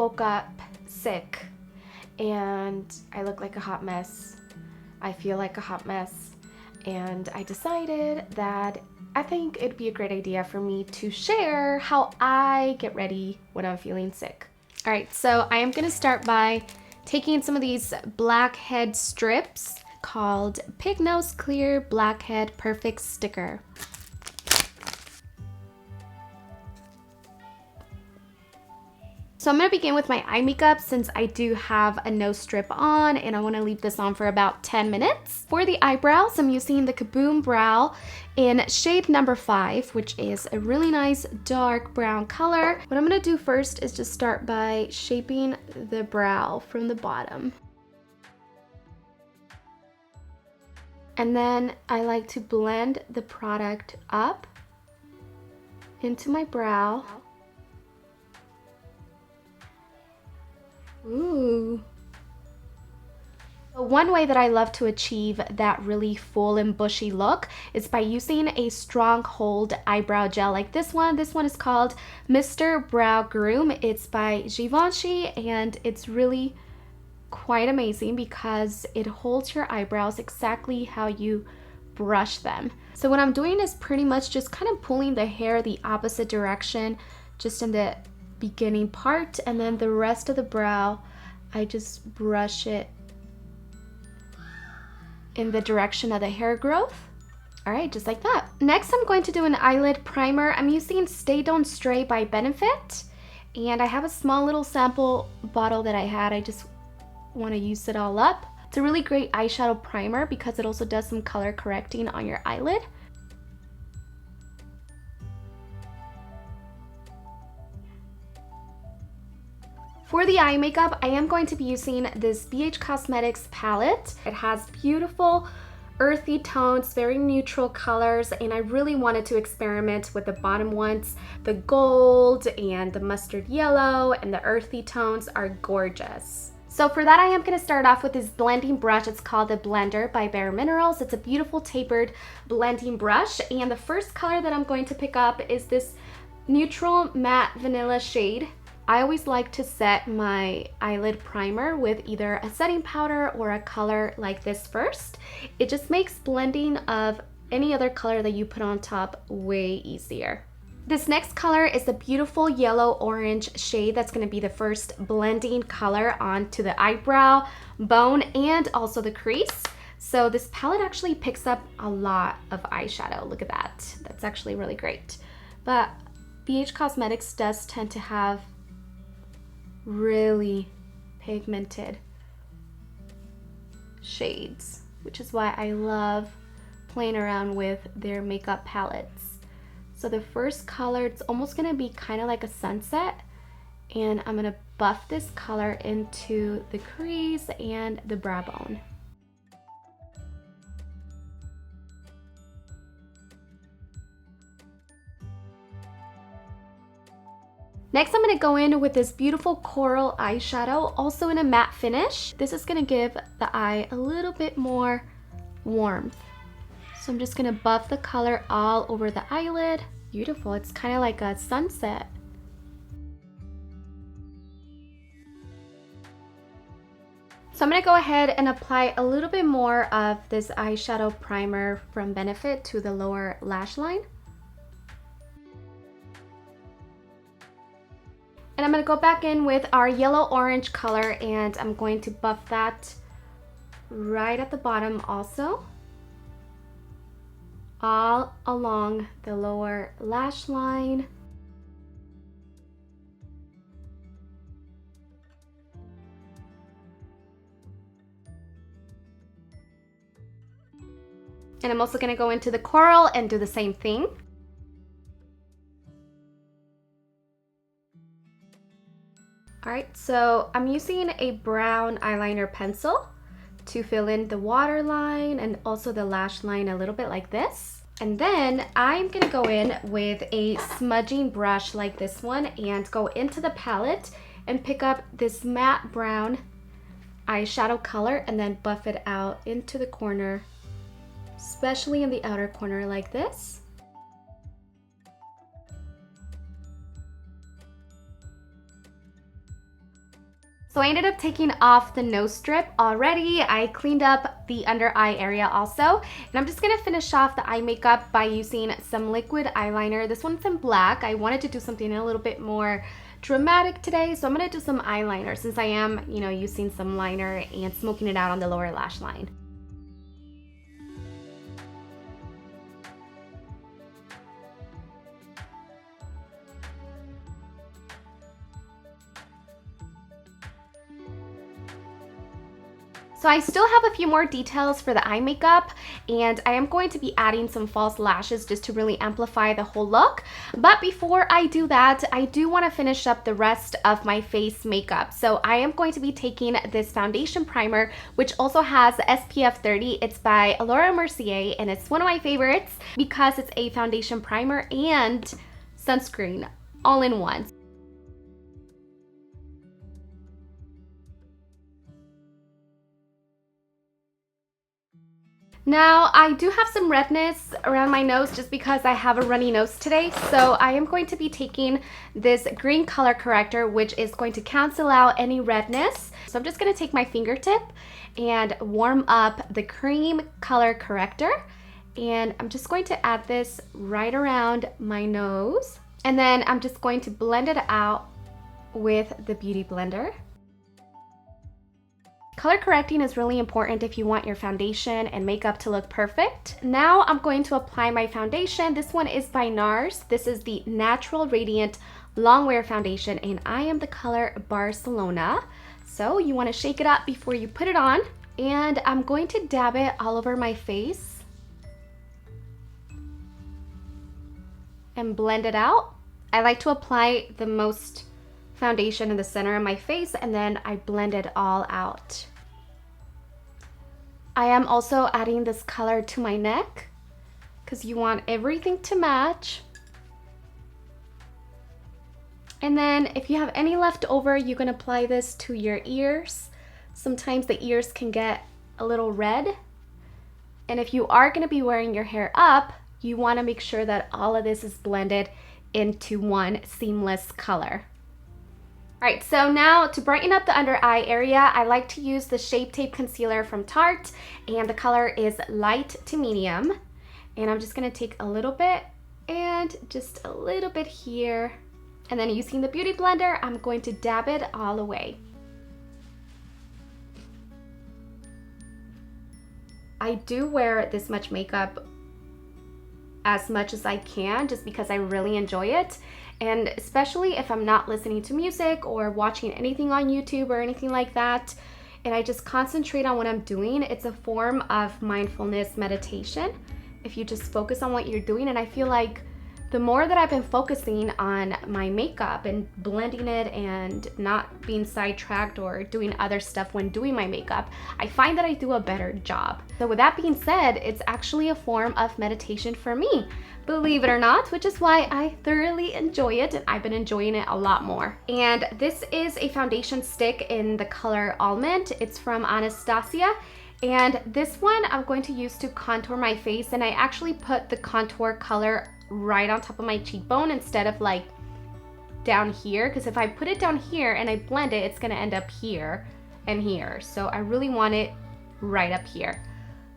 woke up sick and I look like a hot mess. I feel like a hot mess. And I decided that I think it'd be a great idea for me to share how I get ready when I'm feeling sick. All right, so I am gonna start by taking some of these blackhead strips called Pig Nose Clear Blackhead Perfect Sticker. So I'm gonna begin with my eye makeup since I do have a nose strip on and I wanna leave this on for about 10 minutes. For the eyebrows, I'm using the Kaboom Brow in shade number 5, which is a really nice dark brown color. What I'm gonna do first is just start by shaping the brow from the bottom. And then I like to blend the product up into my brow. Ooh. One way that I love to achieve that really full and bushy look is by using a stronghold eyebrow gel like this one. This one is called Mr. Brow Groom. It's by Givenchy and it's really quite amazing because it holds your eyebrows exactly how you brush them. So what I'm doing is pretty much just kind of pulling the hair the opposite direction just in the beginning part, and then the rest of the brow I just brush it in the direction of the hair growth. All right, just like that. Next, I'm going to do an eyelid primer. I'm using Stay Don't Stray by Benefit, and I have a small little sample bottle that I had. I just want to use it all up. It's a really great eyeshadow primer because it also does some color correcting on your eyelid. For the eye makeup, I am going to be using this BH Cosmetics palette. It has beautiful earthy tones, very neutral colors, and I really wanted to experiment with the bottom ones. The gold and the mustard yellow and the earthy tones are gorgeous. So for that, I am going to start off with this blending brush. It's called the Blender by Bare Minerals. It's a beautiful tapered blending brush, and the first color that I'm going to pick up is this neutral matte vanilla shade. I always like to set my eyelid primer with either a setting powder or a color like this first. It just makes blending of any other color that you put on top way easier. This next color is the beautiful yellow orange shade. That's going to be the first blending color onto the eyebrow bone and also the crease. So this palette actually picks up a lot of eyeshadow. Look at that. That's actually really great. But BH Cosmetics does tend to have really pigmented shades, which is why I love playing around with their makeup palettes. So the first color, it's almost gonna be kind of like a sunset, and I'm gonna buff this color into the crease and the brow bone. Next, I'm going to go in with this beautiful coral eyeshadow, also in a matte finish. This is going to give the eye a little bit more warmth. So I'm just going to buff the color all over the eyelid. Beautiful, it's kind of like a sunset. So I'm going to go ahead and apply a little bit more of this eyeshadow primer from Benefit to the lower lash line. And I'm going to go back in with our yellow-orange color, and I'm going to buff that right at the bottom also, all along the lower lash line. And I'm also going to go into the coral and do the same thing. Alright, so I'm using a brown eyeliner pencil to fill in the waterline and also the lash line a little bit like this. And then I'm going to go in with a smudging brush like this one and go into the palette and pick up this matte brown eyeshadow color and then buff it out into the corner, especially in the outer corner like this. So I ended up taking off the nose strip already. I cleaned up the under eye area also. And I'm just gonna finish off the eye makeup by using some liquid eyeliner. This one's in black. I wanted to do something a little bit more dramatic today, so I'm gonna do some eyeliner since I am, you know, using some liner and smoking it out on the lower lash line. So I still have a few more details for the eye makeup, and I am going to be adding some false lashes just to really amplify the whole look. But before I do that, I do want to finish up the rest of my face makeup. So I am going to be taking this foundation primer, which also has SPF 30. It's by Laurel, and it's one of my favorites because it's a foundation primer and sunscreen all in one. Now, I do have some redness around my nose just because I have a runny nose today, so I am going to be taking this green color corrector, which is going to cancel out any redness. So I'm just going to take my fingertip and warm up the cream color corrector, and I'm just going to add this right around my nose, and then I'm just going to blend it out with the Beauty Blender. Color correcting is really important if you want your foundation and makeup to look perfect. Now I'm going to apply my foundation. This one is by NARS. This is the Natural Radiant Longwear Foundation, and I am the color Barcelona. So you want to shake it up before you put it on. And I'm going to dab it all over my face and blend it out. I like to apply the most foundation in the center of my face, and then I blend it all out. I am also adding this color to my neck because you want everything to match. And then if you have any left over, you can apply this to your ears. Sometimes the ears can get a little red. And if you are going to be wearing your hair up, you want to make sure that all of this is blended into one seamless color. Alright, so now to brighten up the under eye area, I like to use the Shape Tape Concealer from Tarte, and the color is light to medium. And I'm just going to take a little bit and just a little bit here. And then using the Beauty Blender, I'm going to dab it all away. I do wear this much makeup as much as I can just because I really enjoy it. And especially if I'm not listening to music or watching anything on YouTube or anything like that, and I just concentrate on what I'm doing, it's a form of mindfulness meditation. If you just focus on what you're doing, and I feel like the more that I've been focusing on my makeup and blending it and not being sidetracked or doing other stuff when doing my makeup, I find that I do a better job. So with that being said, it's actually a form of meditation for me, believe it or not, which is why I thoroughly enjoy it, and I've been enjoying it a lot more. And this is a foundation stick in the color Almond. It's from Anastasia. And this one I'm going to use to contour my face, and I actually put the contour color right on top of my cheekbone instead of like down here, because if I put it down here and I blend it, it's gonna end up here and here. So I really want it right up here.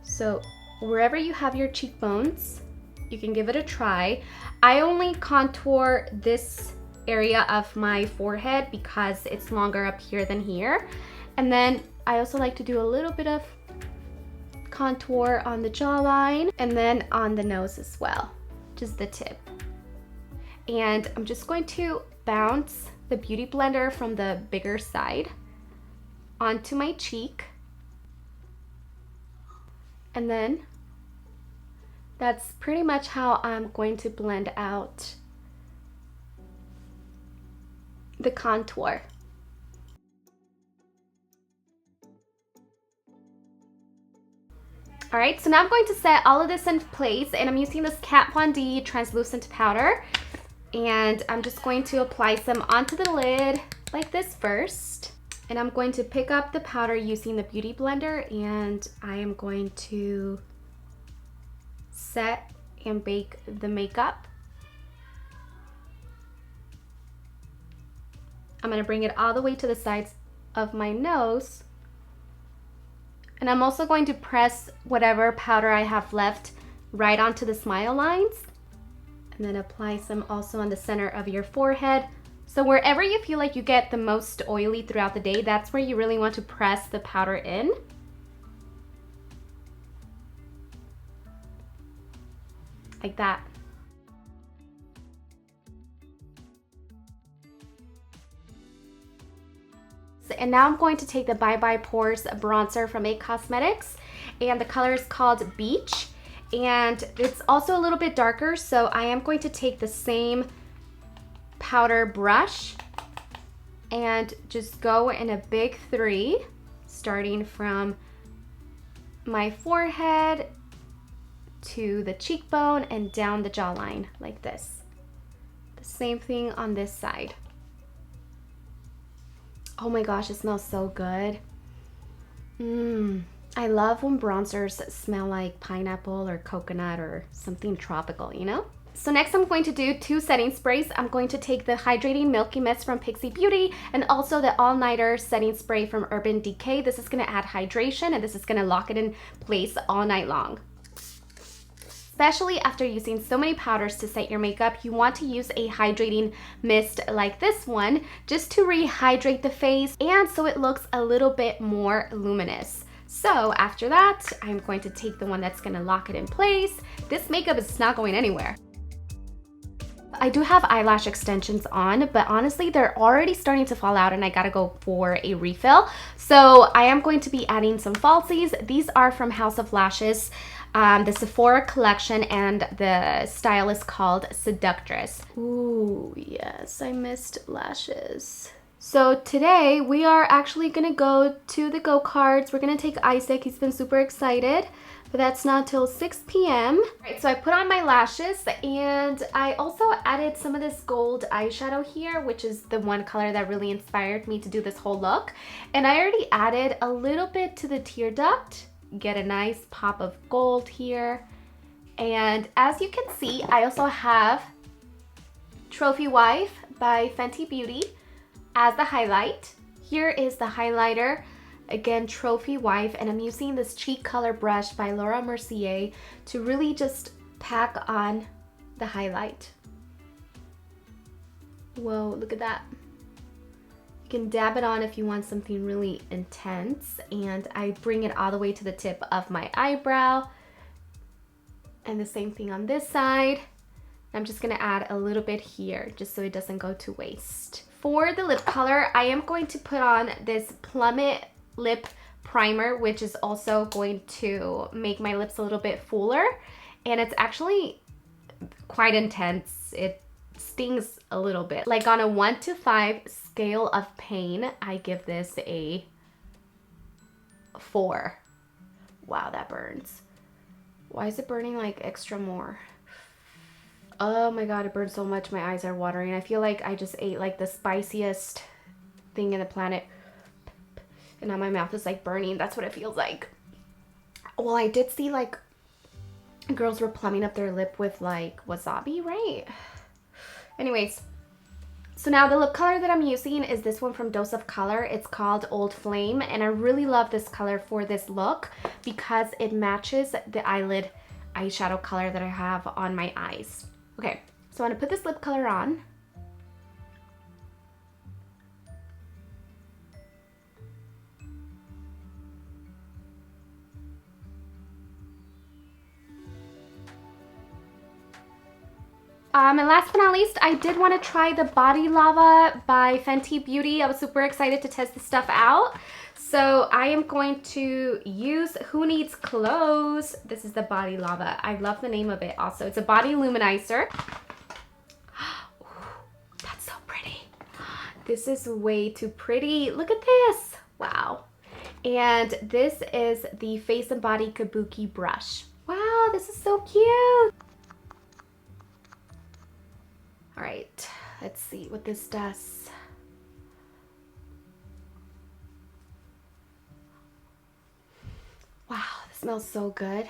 So wherever you have your cheekbones, you can give it a try. I only contour this area of my forehead because it's longer up here than here. And then I also like to do a little bit of contour on the jawline and then on the nose as well, just the tip. And I'm just going to bounce the Beauty Blender from the bigger side onto my cheek. And then that's pretty much how I'm going to blend out the contour. Alright, so now I'm going to set all of this in place, and I'm using this Kat Von D translucent powder, and I'm just going to apply some onto the lid like this first. And I'm going to pick up the powder using the Beauty Blender, and I am going to set and bake the makeup. I'm going to bring it all the way to the sides of my nose. And I'm also going to press whatever powder I have left right onto the smile lines. And then apply some also on the center of your forehead. So wherever you feel like you get the most oily throughout the day, that's where you really want to press the powder in. Like that. And now I'm going to take the Bye Bye Pores bronzer from IT Cosmetics, and the color is called Beach, and it's also a little bit darker, so I am going to take the same powder brush and just go in a big 3, starting from my forehead to the cheekbone and down the jawline like this. The same thing on this side. Oh my gosh, it smells so good. I love when bronzers smell like pineapple or coconut or something tropical, you know? So next I'm going to do 2 setting sprays. I'm going to take the Hydrating Milky Mist from Pixie Beauty and also the All Nighter setting spray from Urban Decay. This is gonna add hydration and this is gonna lock it in place all night long. Especially after using so many powders to set your makeup, you want to use a hydrating mist like this one just to rehydrate the face and so it looks a little bit more luminous. So after that, I'm going to take the one that's gonna lock it in place. This makeup is not going anywhere. I do have eyelash extensions on, but honestly, they're already starting to fall out and I gotta go for a refill. So I am going to be adding some falsies. These are from House of Lashes. The Sephora collection, and the style is called Seductress. Ooh, yes, I missed lashes. So today we are actually gonna go to the go-karts. We're gonna take Isaac, he's been super excited, but that's not till 6 p.m. Right, so I put on my lashes and I also added some of this gold eyeshadow here, which is the one color that really inspired me to do this whole look. And I already added a little bit to the tear duct. Get a nice pop of gold here. And as you can see, I also have Trophy Wife by Fenty Beauty as the highlight. Here is the highlighter, again Trophy Wife, and I'm using this cheek color brush by Laura Mercier to really just pack on the highlight. Whoa, look at that. You can dab it on if you want something really intense, and I bring it all the way to the tip of my eyebrow, and the same thing on this side. I'm just gonna add a little bit here just so it doesn't go to waste. For the lip color, I am going to put on this Plummet lip primer, which is also going to make my lips a little bit fuller, and it's actually quite intense. It stings a little bit. Like on a 1 to 5 scale of pain, I give this a 4. Wow, that burns. Why is it burning like extra more? Oh my god, it burns so much, my eyes are watering. I feel like I just ate like the spiciest thing in the planet. And now my mouth is like burning. That's what it feels like. Well, I did see like girls were plumbing up their lip with like wasabi, right? Anyways, so now the lip color that I'm using is this one from Dose of Color. It's called Old Flame, and I really love this color for this look because it matches the eyelid eyeshadow color that I have on my eyes. Okay, so I'm gonna put this lip color on. And last but not least, I did want to try the Body Lava by Fenty Beauty. I was super excited to test this stuff out. So I am going to use Who Needs Clothes. This is the Body Lava. I love the name of it also. It's a body luminizer. Ooh, that's so pretty. This is way too pretty. Look at this. Wow. And this is the Face and Body Kabuki brush. Wow, this is so cute. All right, let's see what this does. Wow, this smells so good.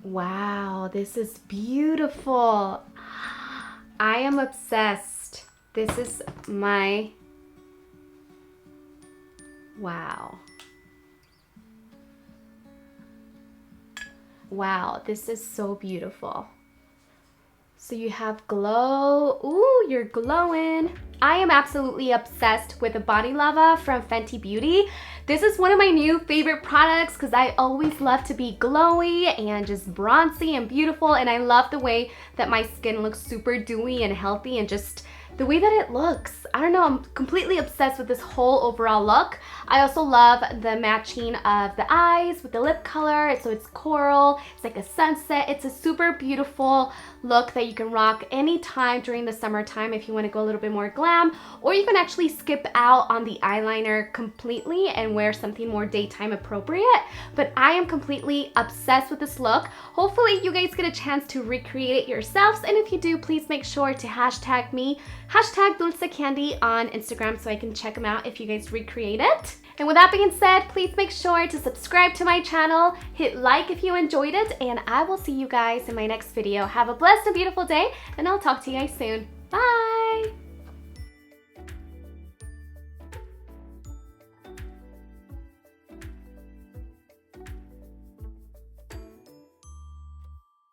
Wow, this is beautiful. I am obsessed. This is my, wow. Wow, this is so beautiful. So you have glow. Ooh, you're glowing. I am absolutely obsessed with the Body Lava from Fenty Beauty. This is one of my new favorite products because I always love to be glowy and just bronzy and beautiful, and I love the way that my skin looks super dewy and healthy and just the way that it looks. I don't know, I'm completely obsessed with this whole overall look. I also love the matching of the eyes with the lip color. So it's coral, it's like a sunset. It's a super beautiful look that you can rock anytime during the summertime if you want to go a little bit more glam, or you can actually skip out on the eyeliner completely and wear something more daytime appropriate. But I am completely obsessed with this look. Hopefully you guys get a chance to recreate it yourselves, and if you do, please make sure to hashtag me, hashtag Dulce Candy on Instagram, so I can check them out if you guys recreate it. And with that being said, please make sure to subscribe to my channel, hit like if you enjoyed it, and I will see you guys in my next video. Have a blessed and beautiful day, and I'll talk to you guys soon. Bye!